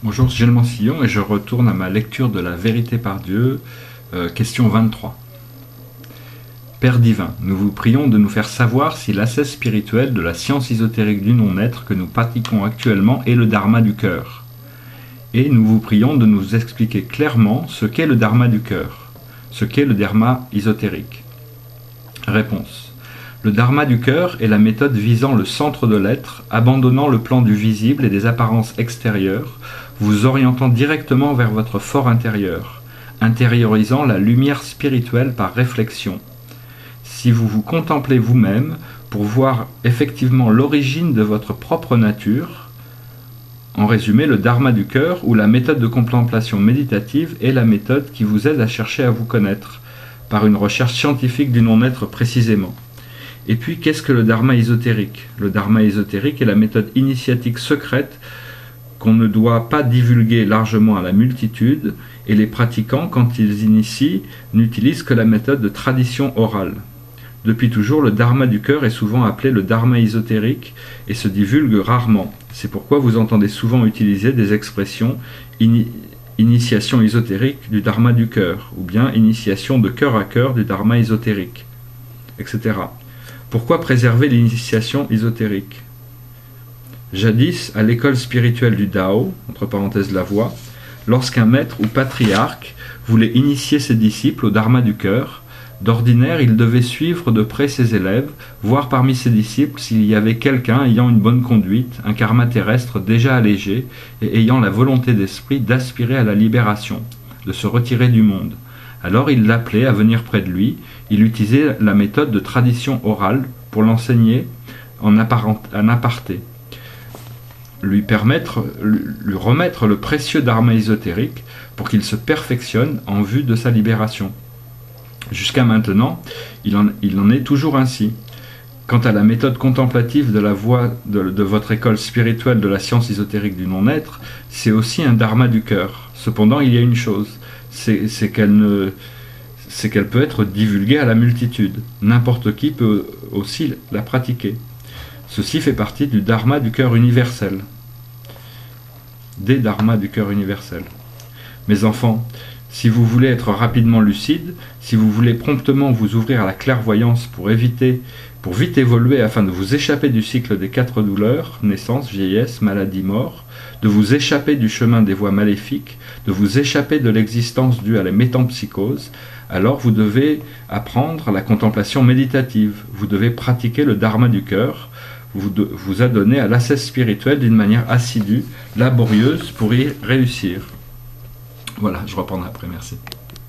Bonjour, c'est Gilles Mansillon et je retourne à ma lecture de la vérité par Dieu, question 23. Père divin, nous vous prions de nous faire savoir si l'ascèse spirituelle de la science ésotérique du non-être que nous pratiquons actuellement est le dharma du cœur. Et nous vous prions de nous expliquer clairement ce qu'est le dharma du cœur, ce qu'est le dharma ésotérique. Réponse. Le dharma du cœur est la méthode visant le centre de l'être, abandonnant le plan du visible et des apparences extérieures, vous orientant directement vers votre fort intérieur, intériorisant la lumière spirituelle par réflexion. Si vous vous contemplez vous-même pour voir effectivement l'origine de votre propre nature, en résumé, le dharma du cœur ou la méthode de contemplation méditative est la méthode qui vous aide à chercher à vous connaître, par une recherche scientifique du non-être précisément. Et puis, qu'est-ce que le dharma ésotérique? Le dharma ésotérique est la méthode initiatique secrète qu'on ne doit pas divulguer largement à la multitude, et les pratiquants, quand ils initient, n'utilisent que la méthode de tradition orale. Depuis toujours, le dharma du cœur est souvent appelé le dharma ésotérique et se divulgue rarement. C'est pourquoi vous entendez souvent utiliser des expressions initiation ésotérique du dharma du cœur, ou bien initiation de cœur à cœur du dharma ésotérique, etc. Pourquoi préserver l'initiation ésotérique? Jadis, à l'école spirituelle du Dao, entre parenthèses la voie, lorsqu'un maître ou patriarche voulait initier ses disciples au dharma du cœur, d'ordinaire il devait suivre de près ses élèves, voir parmi ses disciples s'il y avait quelqu'un ayant une bonne conduite, un karma terrestre déjà allégé et ayant la volonté d'esprit d'aspirer à la libération, de se retirer du monde. Alors il l'appelait à venir près de lui, il utilisait la méthode de tradition orale pour l'enseigner en aparté, lui remettre le précieux dharma ésotérique pour qu'il se perfectionne en vue de sa libération. Jusqu'à maintenant, il en est toujours ainsi. Quant à la méthode contemplative de la voie de votre école spirituelle de la science ésotérique du non-être, c'est aussi un dharma du cœur. Cependant, il y a une chose, c'est qu'elle peut être divulguée à la multitude. N'importe qui peut aussi la pratiquer. Ceci fait partie du dharma du cœur universel. Des dharmas du cœur universel. Mes enfants, si vous voulez être rapidement lucide, si vous voulez promptement vous ouvrir à la clairvoyance pour vite évoluer afin de vous échapper du cycle des 4 douleurs, naissance, vieillesse, maladie, mort, de vous échapper du chemin des voies maléfiques, de vous échapper de l'existence due à la métempsychose, alors vous devez apprendre la contemplation méditative, vous devez pratiquer le dharma du cœur, vous adonner à l'ascèse spirituelle d'une manière assidue, laborieuse pour y réussir. Voilà, je reprendrai après, merci.